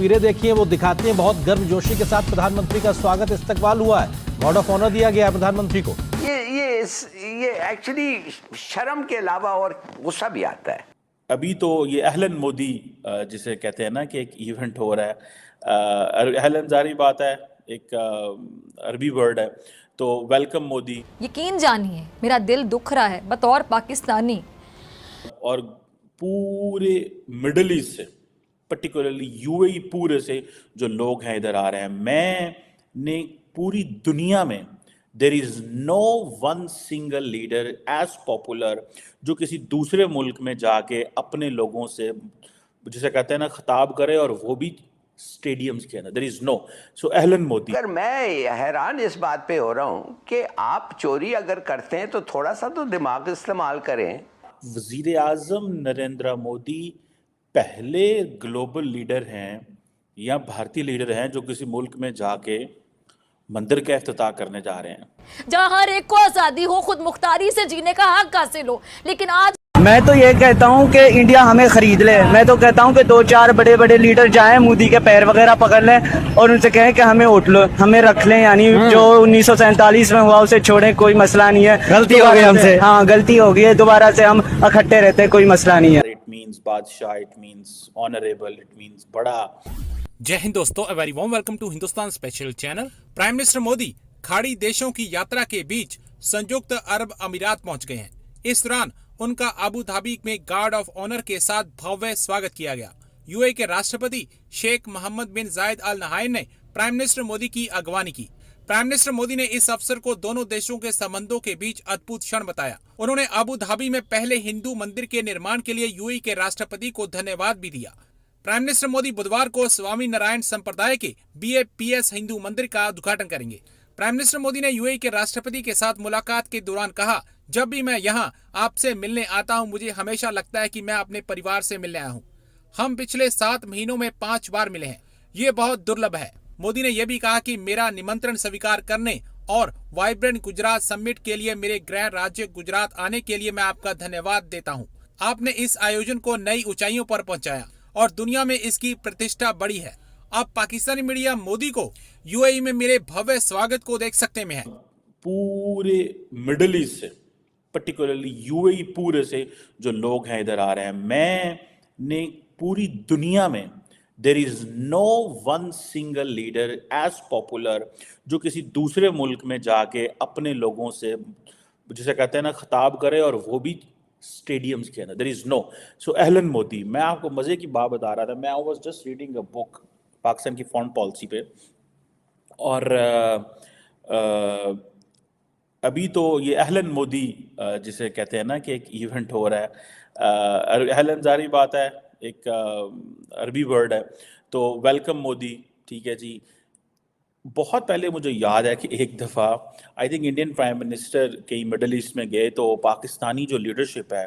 तस्वीरें देखिए, वो दिखाती हैं बहुत गर्मजोशी के साथ प्रधानमंत्री का स्वागत इस्तकबाल हुआ है। गार्ड ऑफ ऑनर दिया गया है प्रधानमंत्री को। ये एक्चुअली शर्म के अलावा और गुस्सा भी आता है। अभी तो ये अहलन मोदी जिसे कहते हैं ना कि एक इवेंट हो रहा है। अहलन जारी बात है, एक अरबी वर्ड है, तो वेलकम मोदी। यकीन जानिए मेरा दिल दुख रहा है बतौर पाकिस्तानी। और पूरे मिडल ईस्ट से, पर्टिकुलरली यूएई पूरे से जो लोग हैं इधर आ रहे हैं। मैंने पूरी दुनिया में there is no one single leader as popular जो किसी दूसरे मुल्क में जाके अपने लोगों से, जिसे कहते हैं ना, खिताब करे, और वो भी स्टेडियम्स के अंदर। There is no. सो अहलन मोदी। अगर मैं हैरान इस बात पे हो रहा हूँ कि आप चोरी अगर करते हैं तो थोड़ा सा तो दिमाग इस्तेमाल करें। वजीर आजम नरेंद्र मोदी पहले ग्लोबल लीडर हैं या भारतीय लीडर हैं जो किसी मुल्क में जाके मंदिर का इफ्तिताह करने जा रहे हैं। जहाँ हर एक को आजादी हो, खुद मुख्तारी से जीने का हक हासिल हो, लेकिन आज मैं तो ये कहता हूँ कि इंडिया हमें खरीद ले। मैं तो कहता हूँ कि 2-4 बड़े बड़े लीडर जाएं, मोदी के पैर वगैरह पकड़ लें और उनसे कहें कि हमें उठ लो, हमें रख लें। यानी जो 1947 में हुआ उसे छोड़ें, कोई मसला नहीं है। गलती हो गई हमसे, हाँ गलती हो गई है, दोबारा से हम इकट्ठे रहते हैं, कोई मसला नहीं है। इट मीन्स बादशाह, it means honourable, it means बड़ा। जय हिंद दोस्तों, a very warm welcome to Hindustan special channel. Prime minister Modi खाड़ी देशों की यात्रा के बीच संयुक्त अरब अमीरात पहुंच गए हैं। इस दौरान उनका अबू धाबी में गार्ड ऑफ ऑनर के साथ भव्य स्वागत किया गया। यूएई के राष्ट्रपति शेख मोहम्मद बिन जायद अल नहायन ने प्राइम मिनिस्टर मोदी की अगवानी की। प्राइम मिनिस्टर मोदी ने इस अवसर को दोनों देशों के संबंधों के बीच अद्भुत क्षण बताया। उन्होंने अबू धाबी में पहले हिंदू मंदिर के निर्माण के लिए यूएई के राष्ट्रपति को धन्यवाद भी दिया। प्राइम मिनिस्टर मोदी बुधवार को स्वामी नारायण संप्रदाय के BAPS हिंदू मंदिर का उद्घाटन करेंगे। प्राइम मिनिस्टर मोदी ने यूएई के राष्ट्रपति के साथ मुलाकात के दौरान कहा, जब भी मैं यहाँ आपसे मिलने आता हूँ मुझे हमेशा लगता है कि मैं अपने परिवार से मिलने आया हूँ। हम पिछले 7 महीनों में 5 बार मिले हैं, ये बहुत दुर्लभ है। मोदी ने यह भी कहा कि मेरा निमंत्रण स्वीकार करने और वाइब्रेंट गुजरात समिट के लिए मेरे गृह राज्य गुजरात आने के लिए मैं आपका धन्यवाद देता हूँ। आपने इस आयोजन को नई ऊंचाइयों पर पहुंचाया और दुनिया में इसकी प्रतिष्ठा बढ़ी है। अब पाकिस्तानी मीडिया मोदी को यूएई में मेरे भव्य स्वागत को देख सकते में है। पूरे मिडल ईस्ट से, पर्टिकुलरली यूएई पूरे से जो लोग हैं इधर आ रहे हैं। मैंने पूरी दुनिया में there is no one single leader as popular जो किसी दूसरे मुल्क में जाके अपने लोगों से, जिसे कहते हैं ना, खिताब करे, और वो भी स्टेडियम्स के अंदर। There is no. सो अहलन मोदी। मैं आपको मजे की बात बता रहा था। मैं I was just reading a book Pakistan की फॉरेन पॉलिसी पे, और अभी तो ये अहलन मोदी जिसे कहते हैं ना कि एक इवेंट हो रहा है। अहलन जारी बात है, एक अरबी वर्ड है, तो वेलकम मोदी। ठीक है जी। बहुत पहले मुझे याद है कि एक दफ़ा I think Indian prime minister कहीं मिडल ईस्ट में गए, तो पाकिस्तानी जो लीडरशिप है,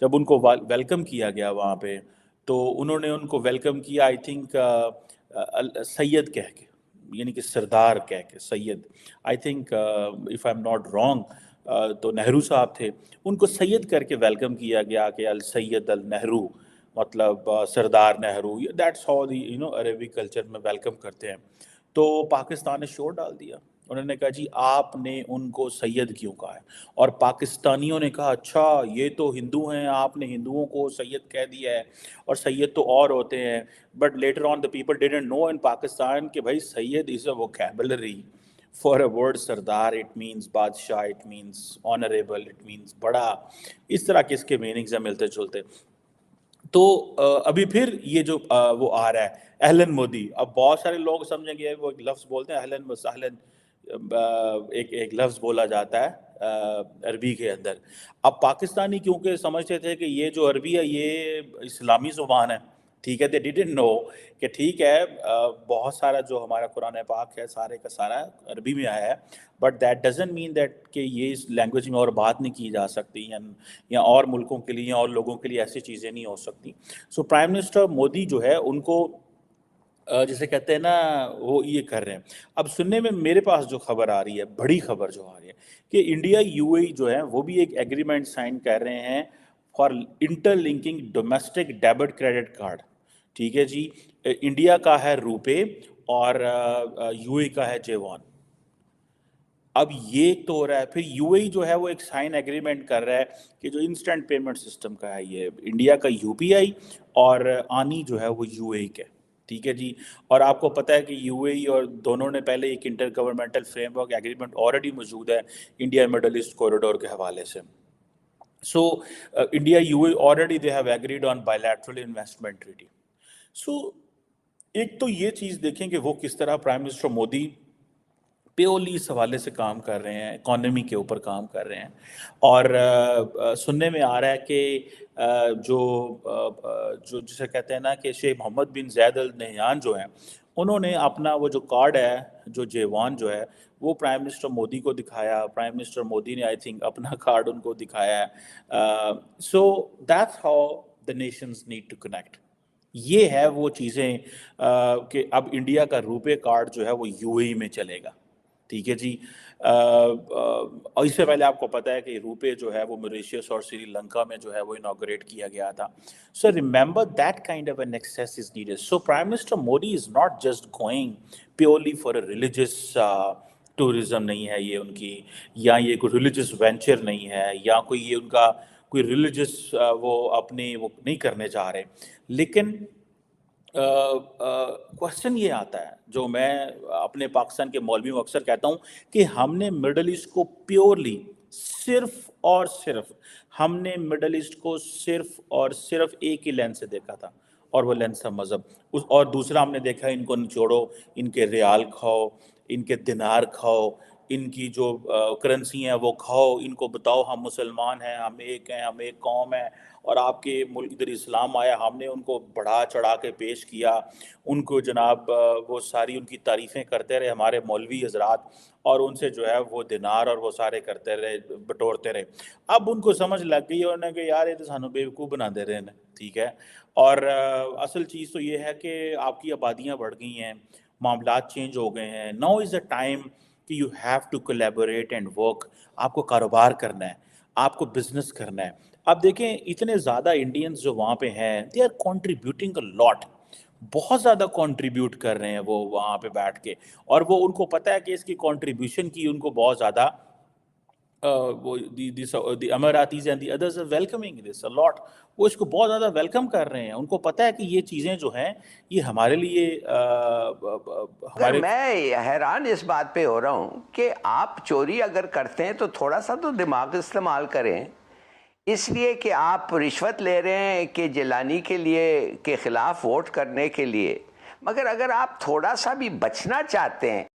जब उनको वेलकम किया गया वहाँ पे, तो उन्होंने उनको वेलकम किया आई थिंक सैयद कह के, यानी कि सरदार कह के, Syed. I think if I am not wrong तो नेहरू साहब थे, उनको सैयद करके वेलकम किया गया कि अल सैयद अल नेहरू, मतलब सरदार Nehru. That's how the Arabic culture में वेलकम करते हैं। तो पाकिस्तान ने शोर डाल दिया। उन्होंने कहा जी आपने उनको सैयद क्यों कहा है? और पाकिस्तानियों ने कहा अच्छा ये तो हिंदू हैं, आपने हिंदुओं को सैयद कह दिया है, और सैयद तो और होते हैं। But later on the people didn't know in Pakistan कि भाई सैयद is a vocabulary for a word सरदार। इट मीन्स बादशाह, it means honourable, it means बड़ा। इस तरह के इसके मीनिंग्स हैं मिलते जुलते। तो अभी फिर ये जो वो आ रहा है अहलन मोदी। अब बहुत सारे लोग समझेंगे, वो एक लफ्ज़ बोलते हैं अहलन व सहलन, एक लफ्ज़ बोला जाता है अरबी के अंदर। अब पाकिस्तानी क्योंकि समझते थे कि ये जो अरबी है ये इस्लामी ज़ुबान है, ठीक है, दे डिडंट नो कि ठीक है बहुत सारा जो हमारा कुरान पाक है सारे का सारा अरबी में आया है, but that doesn't mean that कि ये इस लैंग्वेज में और बात नहीं की जा सकती, या और मुल्कों के लिए या और लोगों के लिए ऐसी चीज़ें नहीं हो सकती। सो प्राइम मिनिस्टर मोदी जो है उनको जिसे कहते हैं ना, वो ये कर रहे हैं। अब सुनने में मेरे पास जो खबर आ रही है, बड़ी खबर जो आ रही है, कि इंडिया यूएई जो है वो भी एक एग्रीमेंट साइन कर रहे हैं for interlinking domestic debit credit card, ठीक है जी। इंडिया का है रुपए और यूएई का है जेवॉन। अब ये एक तो हो रहा है, फिर यूएई जो है वो एक साइन एग्रीमेंट कर रहा है कि जो इंस्टेंट पेमेंट सिस्टम का है, ये इंडिया का यूपीआई और आनी जो है वो यूएई का, ठीक है जी। और आपको पता है कि यूएई और दोनों ने पहले एक inter governmental framework agreement already मौजूद है इंडिया मिडल ईस्ट कॉरिडोर के हवाले से। So India UAE already they have agreed on bilateral investment treaty. So एक तो ये चीज़ देखें कि वो किस तरह प्राइम मिनिस्टर मोदी प्योरली इस हवाले से काम कर रहे हैं, इकोनॉमी के ऊपर काम कर रहे हैं। और सुनने में आ रहा है कि जो जिसे कहते हैं ना कि शेख मोहम्मद बिन ज़ायद अल नहयान जो हैं, उन्होंने अपना वो जो कार्ड है, जो जेवान जो है, वो प्राइम मिनिस्टर मोदी को दिखाया। प्राइम मिनिस्टर मोदी ने आई थिंक अपना कार्ड उनको दिखाया है। So that's how the nations need to connect. ये है वो चीज़ें कि अब इंडिया का रुपे कार्ड जो है वो यूएई में चलेगा, ठीक है जी। और इससे पहले आपको पता है कि रुपे जो है वो मॉरिशस और श्रीलंका में जो है वो इनॉग्रेट किया गया था। So remember that kind of an access is needed. So prime minister Modi is not just going purely for a religious tourism नहीं है ये उनकी, या ये कोई रिलीजियस वेंचर नहीं है, या कोई ये उनका कोई रिलीजियस वो अपने वो नहीं करने जा रहे। लेकिन क्वेश्चन ये आता है जो मैं अपने पाकिस्तान के मौलवियों को अक्सर कहता हूँ कि हमने मिडल ईस्ट को प्योरली सिर्फ और सिर्फ हमने मिडल ईस्ट को सिर्फ और सिर्फ एक ही लेंस से देखा था, और वो लेंस था मज़हब। उस और दूसरा हमने देखा इनको निचोड़ो, इनके रियाल खाओ, इनके दिनार खाओ, इनकी जो करेंसी है वो खाओ, इनको बताओ हम मुसलमान हैं, हम एक हैं, हम एक कौम है, और आपके मुल्क इधर इस्लाम आया, हमने उनको बढ़ा चढ़ा के पेश किया, उनको जनाब वो सारी उनकी तारीफ़ें करते रहे हमारे मौलवी हजरात, और उनसे जो है वो दिनार और वो सारे करते रहे, बटोरते रहे। अब उनको समझ लग गई और उन्होंने कि यार ये तो सानू बेवकूफ़ बना दे रहे हैं, ठीक है। और असल चीज़ तो ये है कि आपकी आबादियाँ बढ़ गई हैं, मामलात चेंज हो गए हैं। नाउ इज़ द टाइम कि you have to collaborate and work. आपको कारोबार करना है, आपको बिजनेस करना है। अब देखें इतने ज़्यादा इंडियंस जो वहाँ पे हैं, they are contributing a lot, बहुत ज़्यादा कंट्रीब्यूट कर रहे हैं वो वहाँ पे बैठ के, और वो उनको पता है कि इसकी कंट्रीब्यूशन की उनको बहुत ज़्यादा वो the Emiratis and the others are welcoming this a lot। वो इसको बहुत ज़्यादा वेलकम कर रहे हैं। उनको पता है कि ये चीज़ें जो हैं ये हमारे लिए हमारे। मैं हैरान इस बात पे हो रहा हूँ कि आप चोरी अगर करते हैं तो थोड़ा सा तो दिमाग इस्तेमाल करें। इसलिए कि आप रिश्वत ले रहे हैं कि जिलानी के लिए के ख़िलाफ़ वोट करने के लिए, मगर अगर आप थोड़ा सा भी बचना चाहते हैं